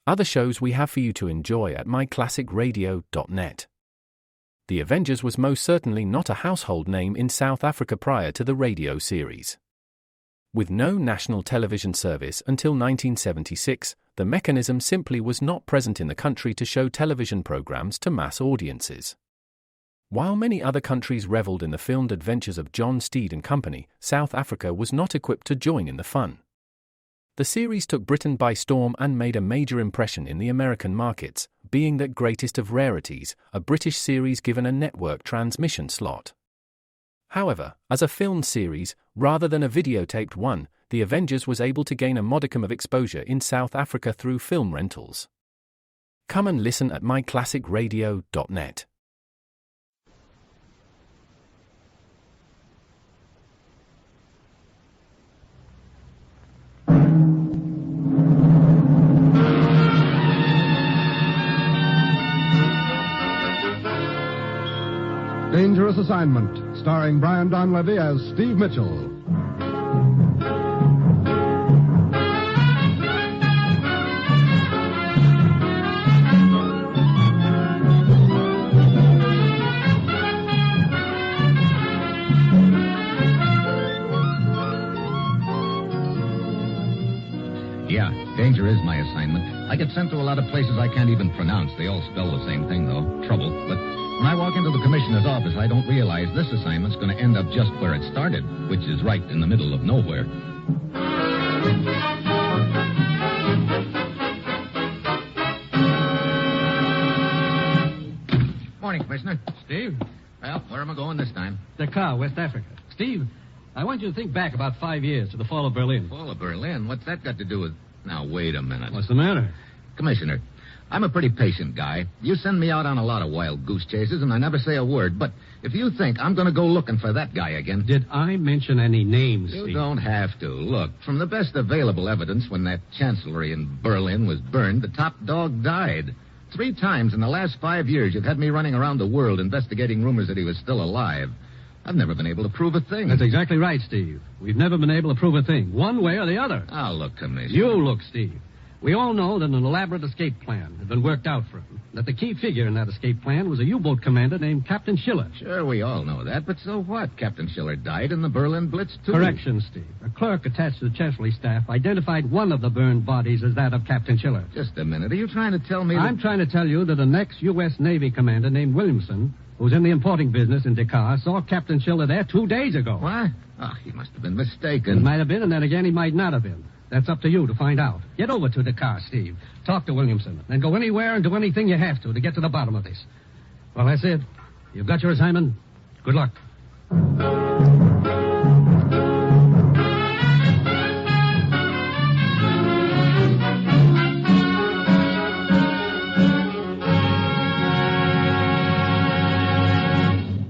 other shows we have for you to enjoy at myclassicradio.net. The Avengers was most certainly not a household name in South Africa prior to the radio series. With no national television service until 1976, the mechanism simply was not present in the country to show television programs to mass audiences. While many other countries reveled in the filmed adventures of John Steed and company, South Africa was not equipped to join in the fun. The series took Britain by storm and made a major impression in the American markets, being that greatest of rarities, a British series given a network transmission slot. However, as a filmed series, rather than a videotaped one, The Avengers was able to gain a modicum of exposure in South Africa through film rentals. Come and listen at myclassicradio.net. Dangerous Assignment, starring Brian Donlevy as Steve Mitchell. Yeah, danger is my assignment. I get sent to a lot of places I can't even pronounce. They all spell the same thing, though. Trouble. But when I walk into the commissioner's office, I don't realize this assignment's going to end up just where it started, which is right in the middle of nowhere. Morning, Commissioner. Steve? Well, where am I going this time? Dakar, West Africa. Steve, I want you to think back about 5 years to the fall of Berlin. Fall of Berlin? What's that got to do with... Now, wait a minute. What's the matter? Commissioner, I'm a pretty patient guy. You send me out on a lot of wild goose chases, and I never say a word. But if you think I'm going to go looking for that guy again... Did I mention any names, You Steve? don't have to. Look, from the best available evidence, when that chancellery in Berlin was burned, the top dog died. 3 times in the last 5 years, you've had me running around the world investigating rumors that he was still alive. I've never been able to prove a thing. That's exactly right, Steve. We've never been able to prove a thing, one way or the other. Oh, look, Commissioner. You look, Steve. We all know that an elaborate escape plan had been worked out for him. That the key figure in that escape plan was a U-boat commander named Captain Schiller. Sure, we all know that, but so what? Captain Schiller died in the Berlin Blitz, too. Correction, Steve. A clerk attached to the Chancellery staff identified one of the burned bodies as that of Captain Schiller. Just a minute. Are you trying to tell me I'm trying to tell you that an ex-U.S. Navy commander named Williamson, who's in the importing business in Dakar, saw Captain Schiller there 2 days ago. What? Oh, he must have been It mistaken. might have been, and then again, he might not have been. That's up to you to find out. Get over to Dakar, Steve. Talk to Williamson. Then go anywhere and do anything you have to get to the bottom of this. Well, that's it. You've got your assignment. Good luck.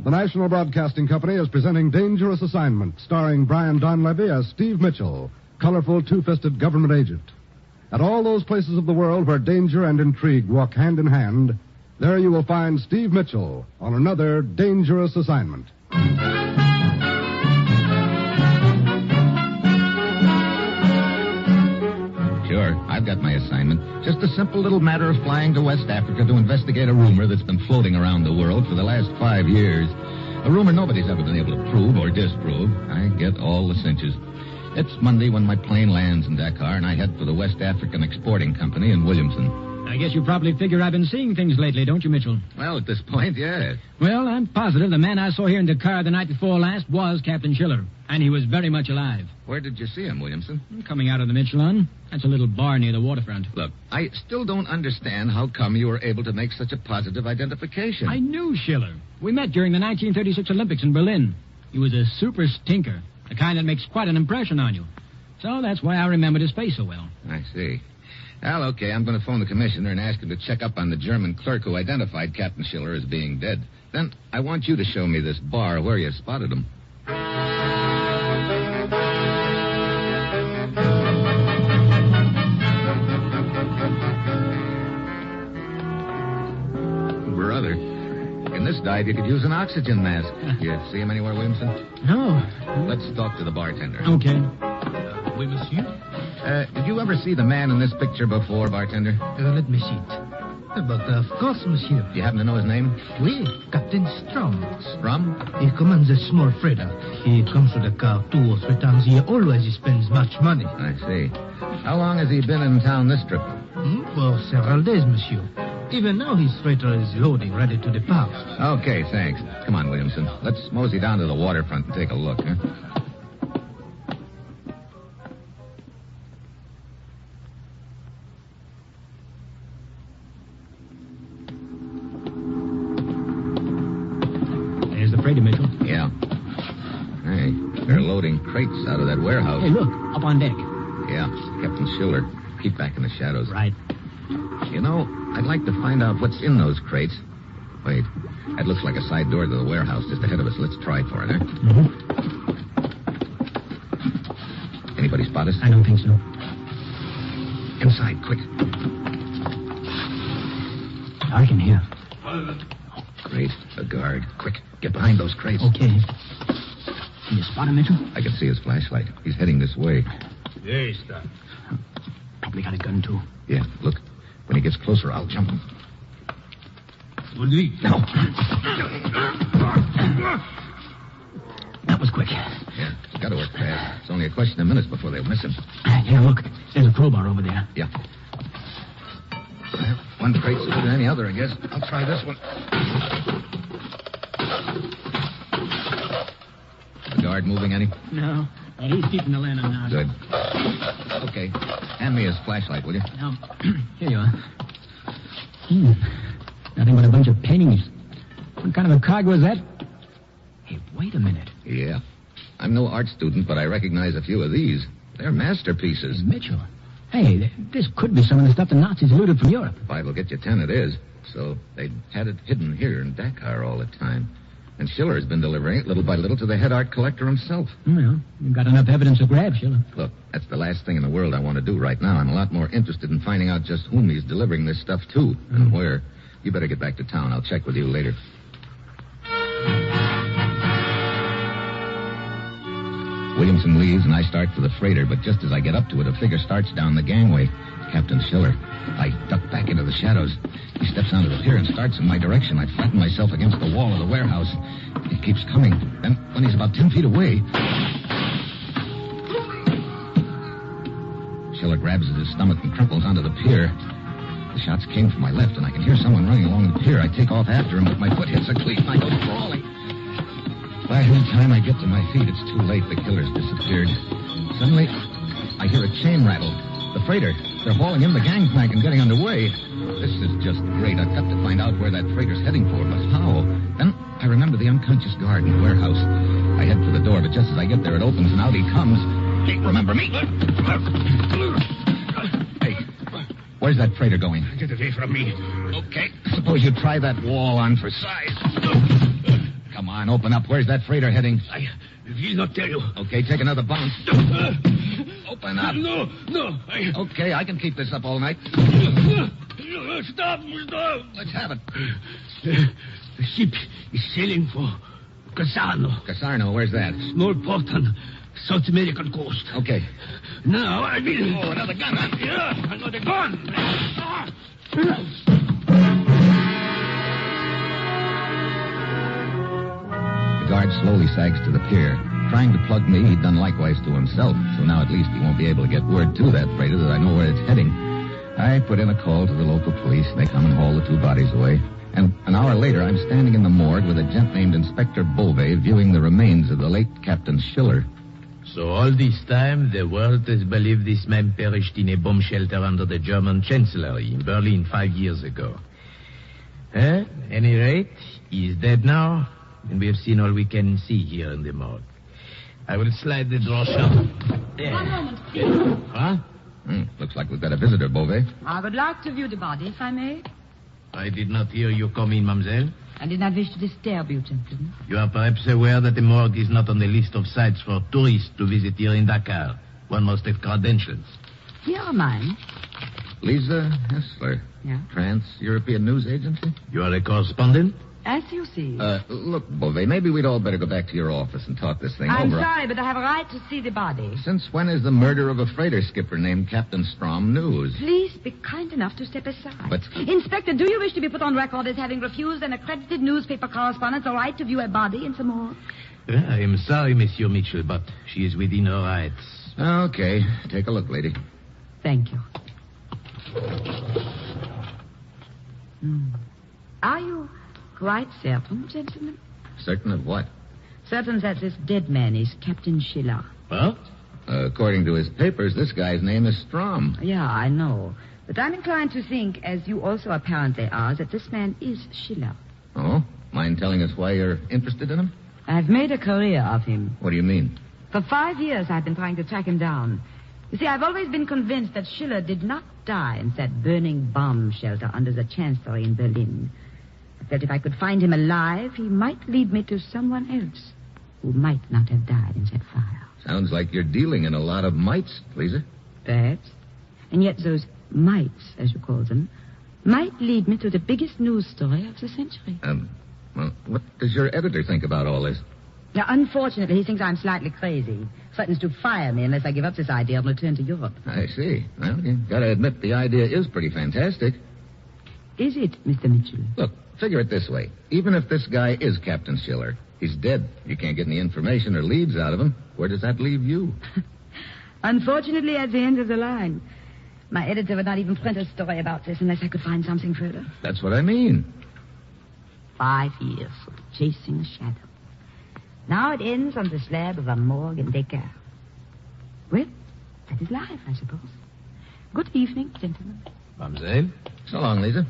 The National Broadcasting Company is presenting Dangerous Assignment, starring Brian Donlevy as Steve Mitchell, colorful two-fisted government agent. At all those places of the world where danger and intrigue walk hand in hand, there you will find Steve Mitchell on another dangerous assignment. Sure, I've got my assignment. Just a simple little matter of flying to West Africa to investigate a rumor that's been floating around the world for the last 5 years. A rumor nobody's ever been able to prove or disprove. I get all the cinches. It's Monday when my plane lands in Dakar, and I head for the West African Exporting Company in Williamson. I guess you probably figure I've been seeing things lately, don't you, Mitchell? Well, at this point, yes. Well, I'm positive the man I saw here in Dakar the night before last was Captain Schiller, and he was very much alive. Where did you see him, Williamson? Coming out of the Michelin. That's a little bar near the waterfront. Look, I still don't understand how come you were able to make such a positive identification. I knew Schiller. We met during the 1936 Olympics in Berlin. He was a super stinker, the kind that makes quite an impression on you. So that's why I remembered his face so well. I see. Well, okay, I'm going to phone the commissioner and ask him to check up on the German clerk who identified Captain Schiller as being dead. Then I want you to show me this bar where you spotted him. Brother, in this dive you could use an oxygen mask. You see him anywhere, Williamson? No. Let's talk to the bartender. Okay. Oui, monsieur. Did you ever see the man in this picture before, bartender? Let me see it. But of course, monsieur. Do you happen to know his name? Oui, Captain Strom. Strum? He commands a small freighter. He comes to the car 2 or 3 times a year. Always he spends much money. I see. How long has he been in town this trip? For several days, monsieur. Even now his freighter is loading, ready to depart. Okay, thanks. Come on, Williamson. Let's mosey down to the waterfront and take a look, huh? There's the freighter, Mitchell. Yeah. Hey, they're loading crates out of that warehouse. Hey, look, up on deck. Yeah, Captain Schiller. Keep back in the shadows. Right. You know, I'd like to find out what's in those crates. Wait, that looks like a side door to the warehouse just ahead of us. Let's try for it, huh? Mm-hmm. Anybody spot us? I don't think so. Inside, quick. I can hear. Great, a guard. Quick, get behind those crates. Okay. Can you spot him, Mitchell? I can see his flashlight. He's heading this way. Yes, sir. Probably got a gun, too. Yeah, look. When he gets closer, I'll jump him. No. That was quick. Yeah, it's got to work fast. It's only a question of minutes before they'll miss him. Yeah, look. There's a crowbar over there. Yeah. Well, one crate's as good as any other, I guess. I'll try this one. The guard moving any? No. He's keeping the lantern on. Good. Okay. Hand me his flashlight, will you? Now, here you are. Nothing but a bunch of paintings. What kind of a cargo is that? Hey, wait a minute. Yeah. I'm no art student, but I recognize a few of these. They're masterpieces. Hey, Mitchell. Hey, this could be some of the stuff the Nazis looted from Europe. 5 will get you 10, it is. So they had it hidden here in Dakar all the time. And Schiller has been delivering it little by little to the head art collector himself. Well, you've got enough evidence to grab, Schiller. Look, that's the last thing in the world I want to do right now. I'm a lot more interested in finding out just whom he's delivering this stuff to and where. You better get back to town. I'll check with you later. Williamson leaves, and I start for the freighter, but just as I get up to it, a figure starts down the gangway. Captain Schiller. I duck back into the shadows. He steps onto the pier and starts in my direction. I flatten myself against the wall of the warehouse. He keeps coming. Then, when he's about 10 feet away, Schiller grabs at his stomach and crumples onto the pier. The shots came from my left, and I can hear someone running along the pier. I take off after him, but my foot hits a cleat, and I go crawling. By the time I get to my feet, it's too late. The killer's disappeared. Suddenly, I hear a chain rattle. The freighter. They're hauling in the gangplank and getting underway. This is just great. I've got to find out where that freighter's heading for, but how? Then I remember the unconscious guard in the warehouse. I head for the door, but just as I get there, it opens, and out he comes. Hey, remember me? Hey, where's that freighter going? Get away from me. Okay, suppose you try that wall on for size. Come on, open up. Where's that freighter heading? I will not tell you. Okay, take another bounce. Open up. No. Okay, I can keep this up all night. Stop. Let's have it. The ship is sailing for Casano. Casarno, where's that? Small port on South American coast. Okay. Now I will... Oh, another gun, huh? Yeah, another gun. The guard slowly sags to the pier. Trying to plug me, he'd done likewise to himself, so now at least he won't be able to get word to that freighter that I know where it's heading. I put in a call to the local police. They come and haul the 2 bodies away. And an hour later, I'm standing in the morgue with a gent named Inspector Bove viewing the remains of the late Captain Schiller. So all this time, the world has believed this man perished in a bomb shelter under the German Chancellery in Berlin 5 years ago. At any rate, he is dead now, and we have seen all we can see here in the morgue. I will slide the door shut. There. 1 moment, please. Huh? Looks like we've got a visitor, Bove. I would like to view the body, if I may. I did not hear you come in, mademoiselle. I did not wish to disturb you, gentlemen. You are perhaps aware that the morgue is not on the list of sites for tourists to visit here in Dakar. One must have credentials. Here are mine. Lisa Hessler. Yeah? Trans-European News Agency? You are a correspondent? As you see. Look, Beauvais, maybe we'd all better go back to your office and talk this thing I'm over. sorry, but I have a right to see the body. Since when is the murder of a freighter skipper named Captain Strom news? Please be kind enough to step aside. But- Inspector, do you wish to be put on record as having refused an accredited newspaper correspondent the right to view a body and some more? I am sorry, Monsieur Mitchell, but she is within her rights. Okay. Take a look, lady. Thank you. Are you quite certain, gentlemen? Certain of what? Certain that this dead man is Captain Schiller. What? According to his papers, this guy's name is Strom. Yeah, I know. But I'm inclined to think, as you also apparently are, that this man is Schiller. Oh? Mind telling us why you're interested in him? I've made a career of him. What do you mean? For 5 years, I've been trying to track him down. You see, I've always been convinced that Schiller did not die in that burning bomb shelter under the Chancellery in Berlin. I felt if I could find him alive, he might lead me to someone else who might not have died in that fire. Sounds like you're dealing in a lot of mites, Lisa. Perhaps. And yet those mites, as you call them, might lead me to the biggest news story of the century. Well, what does your editor think about all this? Now, unfortunately, he thinks I'm slightly crazy. Threatens to fire me unless I give up this idea and return to Europe. I see. Well, you gotta admit the idea is pretty fantastic. Is it, Mr. Mitchell? Look, figure it this way. Even if this guy is Captain Schiller, he's dead. You can't get any information or leads out of him. Where does that leave you? Unfortunately, at the end of the line. My editor would not even print a story about this unless I could find something further. That's what I mean. 5 years of chasing a shadow. Now it ends on the slab of a morgue in Descartes. Well, that is life, I suppose. Good evening, gentlemen. Mademoiselle? So long, Lisa.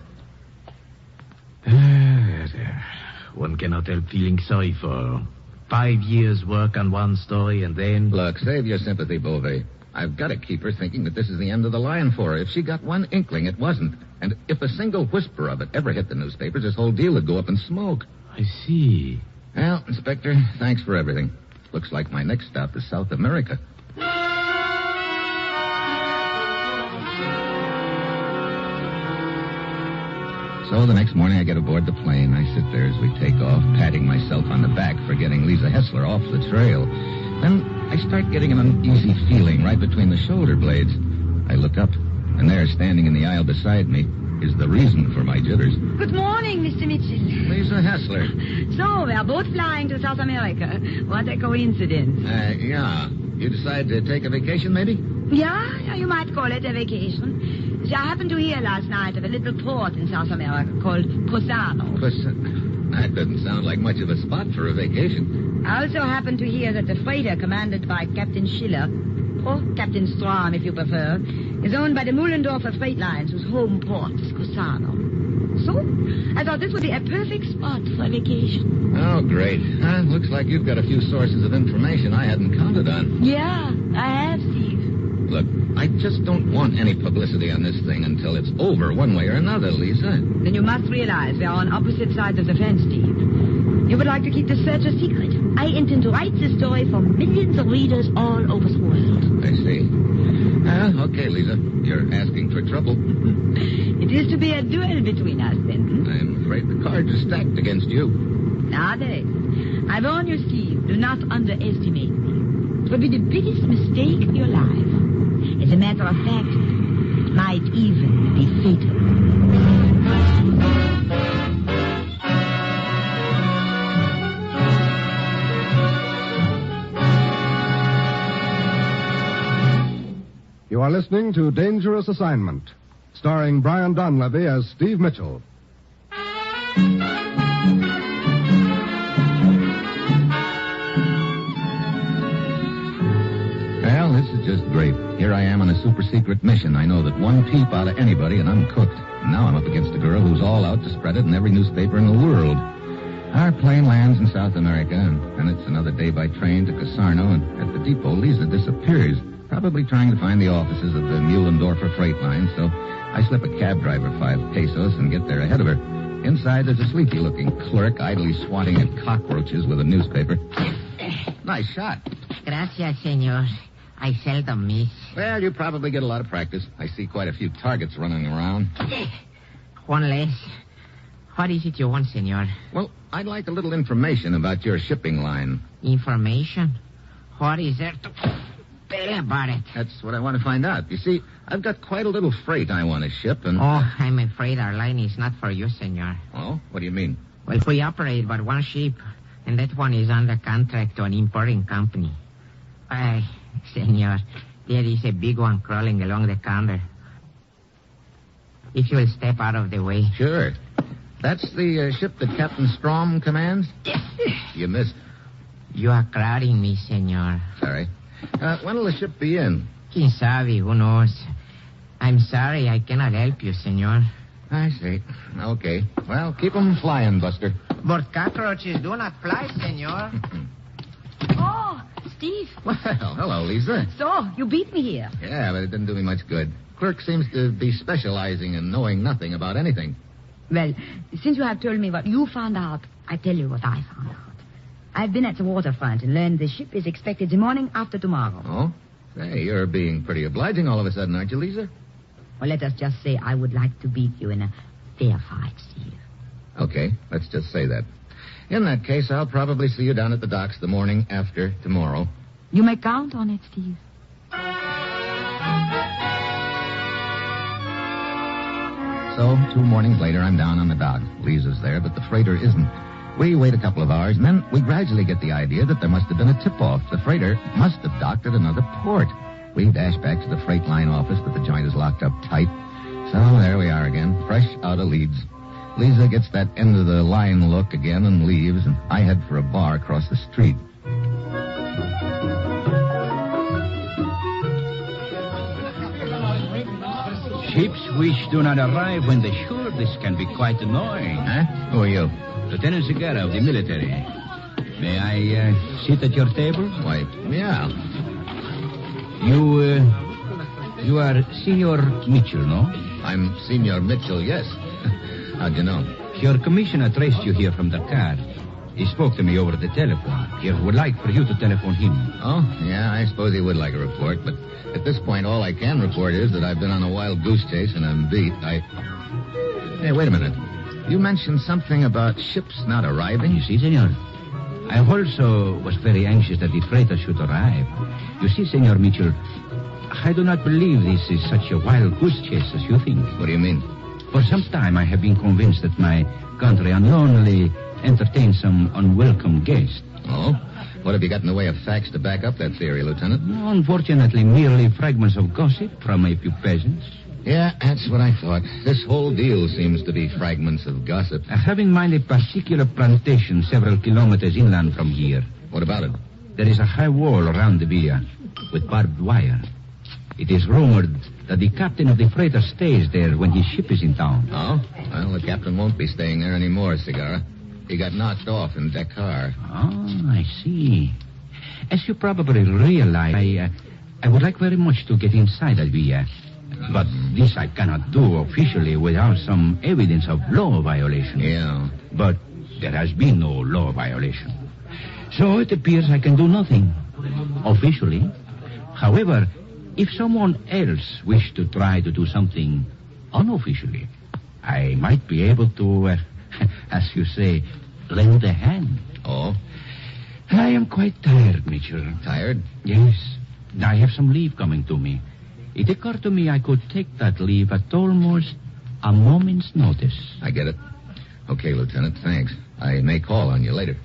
One cannot help feeling sorry for her. 5 years' work on one story and then... Look, save your sympathy, Beauvais. I've got to keep her thinking that this is the end of the line for her. If she got one inkling, it wasn't. And if a single whisper of it ever hit the newspapers, this whole deal would go up in smoke. I see. Well, Inspector, thanks for everything. Looks like my next stop is South America. So the next morning I get aboard the plane. I sit there as we take off, patting myself on the back for getting Lisa Hessler off the trail. Then I start getting an uneasy feeling right between the shoulder blades. I look up, and there, standing in the aisle beside me, is the reason for my jitters. Good morning, Mr. Mitchell. Lisa Hessler. So, we're both flying to South America. What a coincidence. Yeah. You decide to take a vacation, maybe? Yeah, you might call it a vacation. See, I happened to hear last night of a little port in South America called Cosano. That doesn't sound like much of a spot for a vacation. I also happened to hear that the freighter commanded by Captain Schiller, or Captain Strom, if you prefer, is owned by the Muhlendorfer Freight Lines, whose home port is Cosano. So, I thought this would be a perfect spot for a vacation. Oh, great. Looks like you've got a few sources of information I hadn't counted on. Yeah, I have, Steve. Look, I just don't want any publicity on this thing until it's over one way or another, Lisa. Then you must realize we are on opposite sides of the fence, Steve. You would like to keep the search a secret. I intend to write this story for millions of readers all over the world. I see. Okay, Lisa. You're asking for trouble. It is to be a duel between us, then. I'm afraid the cards are stacked against you. Are they? I warn you, Steve, do not underestimate me. It will be the biggest mistake of your life. As a matter of fact, it might even be fatal. You are listening to Dangerous Assignment, starring Brian Donlevy as Steve Mitchell. Well, this is just great. Here I am on a super-secret mission. I know that one peep out of anybody, and I'm cooked. And now I'm up against a girl who's all out to spread it in every newspaper in the world. Our plane lands in South America, and then it's another day by train to Casarno, and at the depot, Lisa disappears, probably trying to find the offices of the Muhlendorfer Freight Line, so I slip a cab driver 5 pesos and get there ahead of her. Inside, there's a sleepy-looking clerk idly swatting at cockroaches with a newspaper. Nice shot. Gracias, senor. I seldom miss. Well, you probably get a lot of practice. I see quite a few targets running around. One less. What is it you want, senor? Well, I'd like a little information about your shipping line. Information? What is there to tell about it? That's what I want to find out. You see, I've got quite a little freight I want to ship, and... Oh, I'm afraid our line is not for you, senor. Oh? What do you mean? Well, we operate but one ship, and that one is under contract to an importing company. Why, senor, there is a big one crawling along the counter. If you will step out of the way. Sure. That's the ship that Captain Strom commands? You missed. You are crowding me, senor. Sorry. When will the ship be in? Quien sabe, who knows? I'm sorry, I cannot help you, senor. I see. Okay. Well, keep 'em flying, Buster. But cockroaches do not fly, senor. Oh, Steve. Well, hello, Lisa. So, you beat me here. Yeah, but it didn't do me much good. Clerk seems to be specializing in knowing nothing about anything. Well, since you have told me what you found out, I tell you what I found out. I've been at the waterfront and learned the ship is expected the morning after tomorrow. Oh? Say, you're being pretty obliging all of a sudden, aren't you, Lisa? Well, let us just say I would like to beat you in a fair fight, Steve. Okay, let's just say that. In that case, I'll probably see you down at the docks the morning after tomorrow. You may count on it, Steve. So, 2 mornings later, I'm down on the dock. Lisa's there, but the freighter isn't. We wait a couple of hours, and then we gradually get the idea that there must have been a tip-off. The freighter must have docked at another port. We dash back to the freight line office, but the joint is locked up tight. So there we are again, fresh out of Leeds. Lisa gets that end-of-the-line look again and leaves, and I head for a bar across the street. Ships which do not arrive when they should. This can be quite annoying. Huh? Who are you? Lieutenant Segarra of the military. May I sit at your table? Why, yeah. You are Senor Mitchell, no? I'm Senor Mitchell, yes. How'd you know? Your commissioner traced you here from Dakar. He spoke to me over the telephone. He would like for you to telephone him. Oh, yeah, I suppose he would like a report, but at this point, all I can report is that I've been on a wild goose chase and I'm beat. Hey, wait a minute. You mentioned something about ships not arriving? You see, senor, I also was very anxious that the freighter should arrive. You see, Senor Mitchell, I do not believe this is such a wild goose chase as you think. What do you mean? For some time, I have been convinced that my country unknowingly entertained some unwelcome guest. Oh? What have you got in the way of facts to back up that theory, Lieutenant? Unfortunately, merely fragments of gossip from a few peasants. Yeah, that's what I thought. This whole deal seems to be fragments of gossip. I have in mind a particular plantation several kilometers inland from here. What about it? There is a high wall around the villa with barbed wire. It is rumored that the captain of the freighter stays there when his ship is in town. Oh? Well, the captain won't be staying there anymore, Segarra. He got knocked off in Dakar. Oh, I see. As you probably realize, I would like very much to get inside that villa. But this I cannot do officially without some evidence of law violation. Yeah. But there has been no law violation. So it appears I can do nothing officially. However, if someone else wished to try to do something unofficially, I might be able to, as you say, lend a hand. Oh? I am quite tired, Mitchell. Tired? Yes. I have some leave coming to me. It occurred to me I could take that leave at almost a moment's notice. I get it. Okay, Lieutenant, thanks. I may call on you later.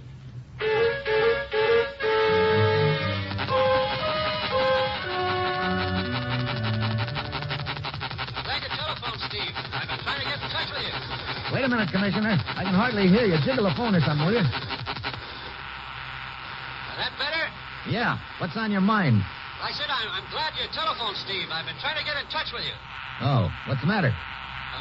Wait a minute, Commissioner. I can hardly hear you. Jiggle the phone or something, will you? That better? Yeah. What's on your mind? I said I'm glad you telephoned, Steve. I've been trying to get in touch with you. Oh, what's the matter?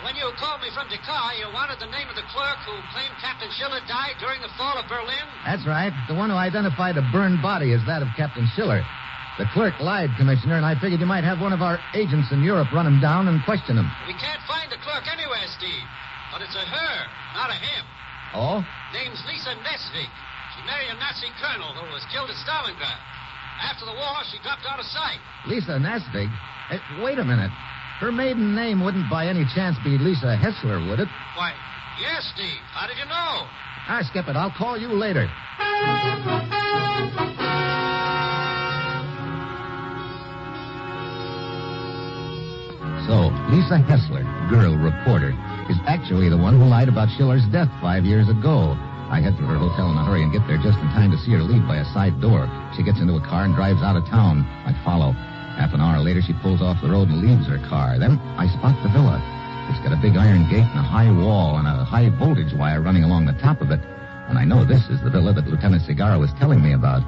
When you called me from Dakar, you wanted the name of the clerk who claimed Captain Schiller died during the fall of Berlin? That's right. The one who identified a burned body as that of Captain Schiller. The clerk lied, Commissioner, and I figured you might have one of our agents in Europe run him down and question him. We can't find the clerk anywhere, Steve. But it's a her, not a him. Oh? Name's Lisa Nesvik. She married a Nazi colonel who was killed at Stalingrad. After the war, she dropped out of sight. Lisa Nesvik? Wait a minute. Her maiden name wouldn't by any chance be Lisa Hessler, would it? Why, yes, Steve. How did you know? Skip it. I'll call you later. So, Lisa Hessler, girl reporter, is actually the one who lied about Schiller's death 5 years ago. I head for her hotel in a hurry and get there just in time to see her leave by a side door. She gets into a car and drives out of town. I follow. Half an hour later, she pulls off the road and leaves her car. Then I spot the villa. It's got a big iron gate and a high wall and a high voltage wire running along the top of it. And I know this is the villa that Lieutenant Segarra was telling me about.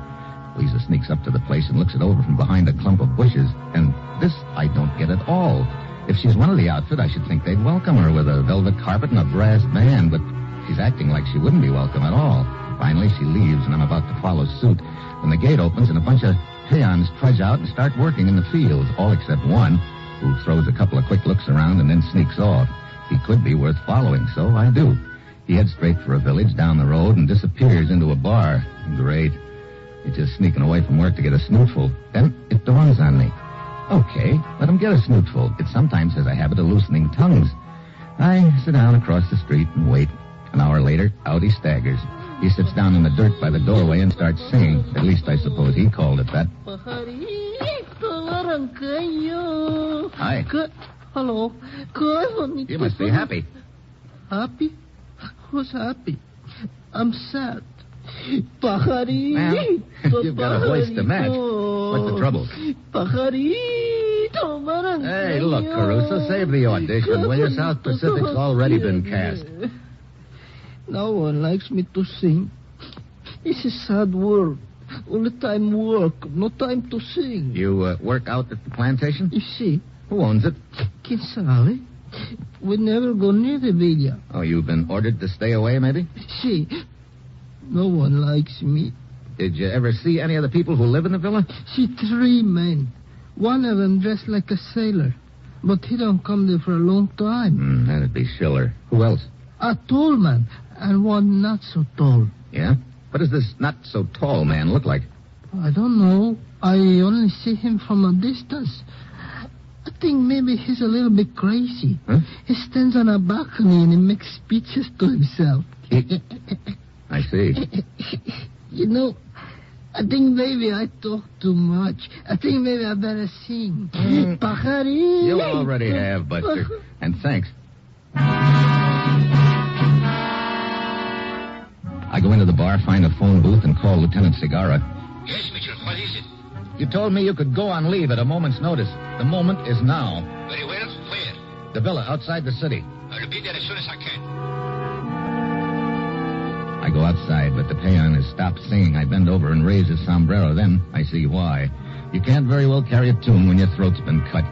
Lisa sneaks up to the place and looks it over from behind a clump of bushes. And this I don't get at all. If she's one of the outfit, I should think they'd welcome her with a velvet carpet and a brass band, but she's acting like she wouldn't be welcome at all. Finally, she leaves, and I'm about to follow suit when the gate opens and a bunch of peons trudge out and start working in the fields, all except one, who throws a couple of quick looks around and then sneaks off. He could be worth following, so I do. He heads straight for a village down the road and disappears into a bar. Great. He's just sneaking away from work to get a snootful. Then it dawns on me. Okay, let him get a snootful. It sometimes has a habit of loosening tongues. I sit down across the street and wait. An hour later, out he staggers. He sits down in the dirt by the doorway and starts singing. At least I suppose he called it that. Hi. Hello. You must be happy. Happy? Who's happy? I'm sad. Man, you've got a voice to match. What's the trouble? Hey, look, Caruso, save the audition, will you? South Pacific's already been cast. No one likes me to sing. It's a sad world. All the time work, no time to sing. You work out at the plantation? You see. Who owns it? Kinsale. We never go near the villa. Oh, you've been ordered to stay away, maybe? See. No one likes me. Did you ever see any of the people who live in the villa? See, 3 men. One of them dressed like a sailor. But he don't come there for a long time. That'd be Schiller. Who else? A tall man, and one not so tall. Yeah? What does this not-so-tall man look like? I don't know. I only see him from a distance. I think maybe he's a little bit crazy. Huh? He stands on a balcony and he makes speeches to himself. I see. You know, I think maybe I talk too much. I think maybe I better sing. Pajarillo. You already have, Buster. And thanks. I go into the bar, find a phone booth, and call Lieutenant Segarra. Yes, Mitchell, what is it? You told me you could go on leave at a moment's notice. The moment is now. Very well. Where? The villa outside the city. I'll be there as soon as I can. I go outside, but the peon has stopped singing. I bend over and raise his sombrero. Then I see why. You can't very well carry a tune when your throat's been cut.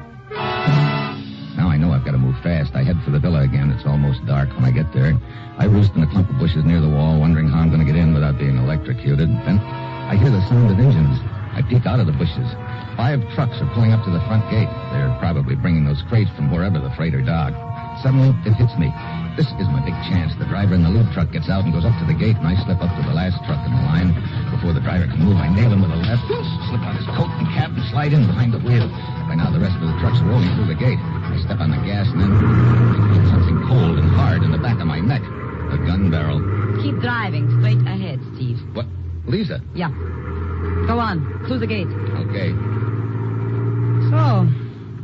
Now I know I've got to move fast. I head for the villa again. It's almost dark when I get there. I roost in a clump of bushes near the wall, wondering how I'm going to get in without being electrocuted. Then I hear the sound of engines. I peek out of the bushes. 5 trucks are pulling up to the front gate. They're probably bringing those crates from wherever the freighter docked. Suddenly, it hits me. This is my big chance. The driver in the lead truck gets out and goes up to the gate, and I slip up to the last truck in the line. Before the driver can move, I nail him with a left, slip on his coat and cap, and slide in behind the wheel. By now, the rest of the trucks are rolling through the gate. I step on the gas, and then I feel something cold and hard in the back of my neck. A gun barrel. Keep driving straight ahead, Steve. What? Lisa? Yeah. Go on. Through the gate. Okay. So,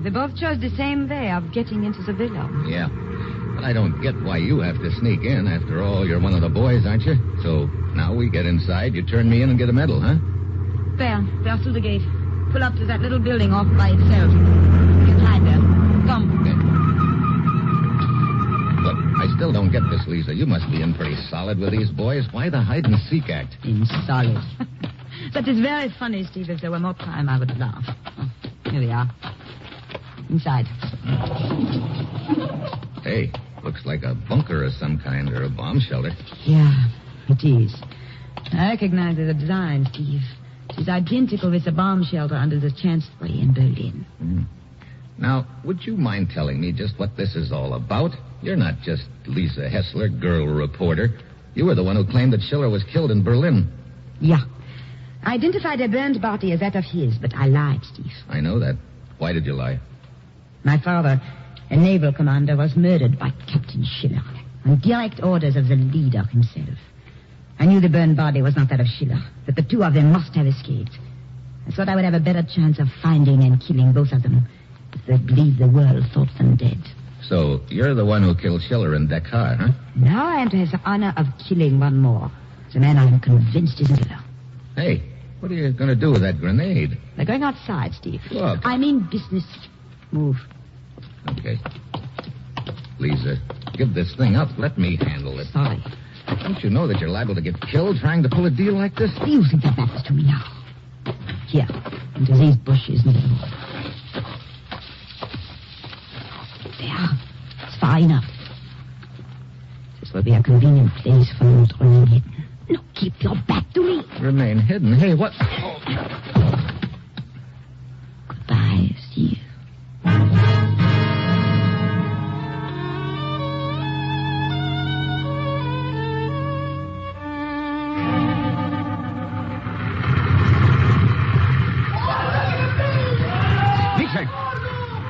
they both chose the same way of getting into the villa. Yeah. But I don't get why you have to sneak in. After all, you're one of the boys, aren't you? So now we get inside, you turn me in and get a medal, huh? There through the gate. Pull up to that little building off by itself. Get hide there. Come. Okay. Look, I still don't get this, Lisa. You must be in pretty solid with these boys. Why the hide-and-seek act? In solid. That is very funny, Steve. If there were more time, I would laugh. Oh, here we are. Inside. Hey, looks like a bunker of some kind or a bomb shelter. Yeah, it is. I recognize the design, Steve. It is identical with the bomb shelter under the Chancellery in Berlin. Now, would you mind telling me just what this is all about? You're not just Lisa Hessler, girl reporter. You were the one who claimed that Schiller was killed in Berlin. Yeah. I identified a burned body as that of his, but I lied, Steve. I know that. Why did you lie? My father, a naval commander, was murdered by Captain Schiller on direct orders of the leader himself. I knew the burned body was not that of Schiller, that the two of them must have escaped. I thought I would have a better chance of finding and killing both of them if they believed the world thought them dead. So, you're the one who killed Schiller in Dakar, huh? Now I am to have the honor of killing one more. The man I am convinced is Schiller. Hey, what are you going to do with that grenade? They're going outside, Steve. Look. I mean business. Move. Okay. Lisa, give this thing up. Let me handle it. Sorry. Don't you know that you're liable to get killed trying to pull a deal like this? You think that matters to me now? Here, into these bushes near the wall. There. It's far enough. This will be a convenient place for you to remain hidden. No, keep your back to me. Remain hidden? Hey, what? Oh. Goodbye, Steve.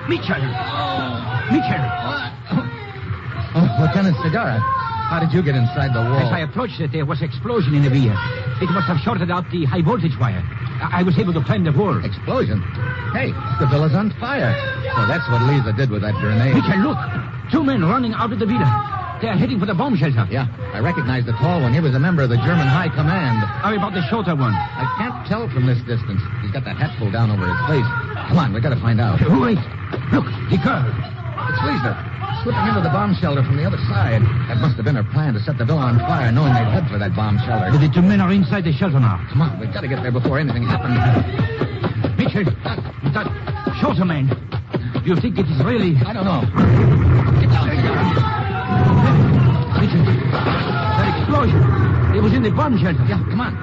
Mitchell! Oh, Lieutenant Segarra, how did you get inside the wall? As I approached it, there was an explosion in the rear. It must have shorted out the high voltage wire. I was able to climb the wall. Explosion? Hey, the villa's on fire. So that's what Lisa did with that grenade. Mitchell, look! 2 men running out of the villa. They are heading for the bomb shelter. Yeah, I recognize the tall one. He was a member of the German High Command. How about the shorter one? I can't tell from this distance. He's got that hat pulled down over his face. Come on, we got to find out. Wait. Look, the girl. It's Lisa, slipping into the bomb shelter from the other side. That must have been her plan to set the villa on fire, knowing they'd head for that bomb shelter. The 2 men are inside the shelter now. Come on, we've got to get there before anything happens. Mitchell, that shorter man. Do you think it is really... I don't know. Get down, Segarra. Mitchell, that explosion. It was in the bomb shelter. Yeah, come on.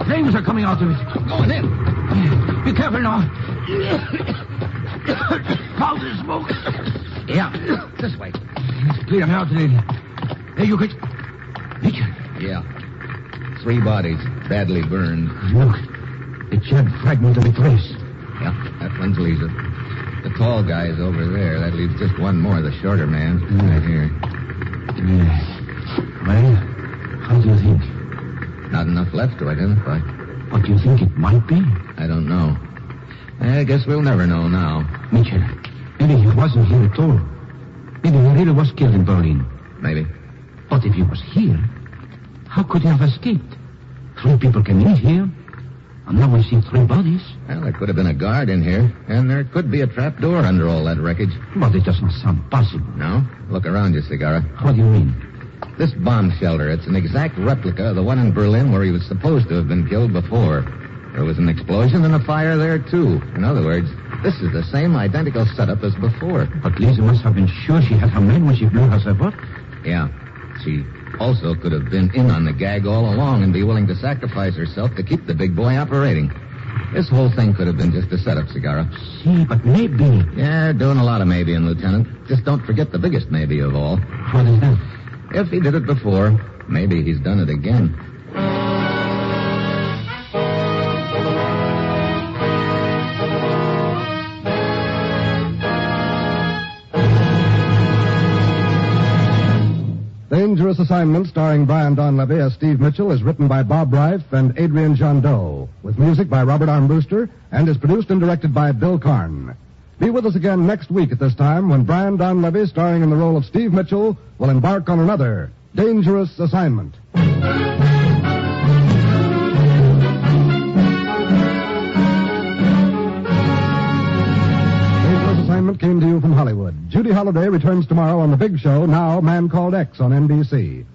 Flames are coming out of it. Going in. Be careful now. Cloud of smoke. Yeah, this way. It's clear now, lady. There you could... Mitchell. Yeah. 3 bodies, badly burned. Look, the charred fragment of a dress. Yeah, that one's Lisa. The tall guy's over there. That leaves just one more, the shorter man. Right here. Well, how do you think? Not enough left to identify. What do you think it might be? I don't know. I guess we'll never know now. Mitchell, maybe he wasn't here at all. Maybe he really was killed in Berlin. Maybe. But if he was here, how could he have escaped? 3 people came in here, and now we see 3 bodies. Well, there could have been a guard in here, and there could be a trap door under all that wreckage. But it doesn't sound possible. No? Look around you, Segarra. What do you mean? This bomb shelter, it's an exact replica of the one in Berlin where he was supposed to have been killed before. There was an explosion and a fire there, too. In other words, this is the same identical setup as before. But Lisa must have been sure she had her men when she blew herself up. Yeah. She also could have been in on the gag all along and be willing to sacrifice herself to keep the big boy operating. This whole thing could have been just a setup, Segarra. See, but maybe... Yeah, doing a lot of maybeing, Lieutenant. Just don't forget the biggest maybe of all. What is that? If he did it before, maybe he's done it again. Dangerous Assignment, starring Brian Donlevy as Steve Mitchell, is written by Bob Reif and Adrian Jandot, with music by Robert Armbruster, and is produced and directed by Bill Karn. Be with us again next week at this time when Brian Donlevy, starring in the role of Steve Mitchell, will embark on another Dangerous Assignment. Came to you from Hollywood. Judy Holliday returns tomorrow on The Big Show, now Man Called X on NBC.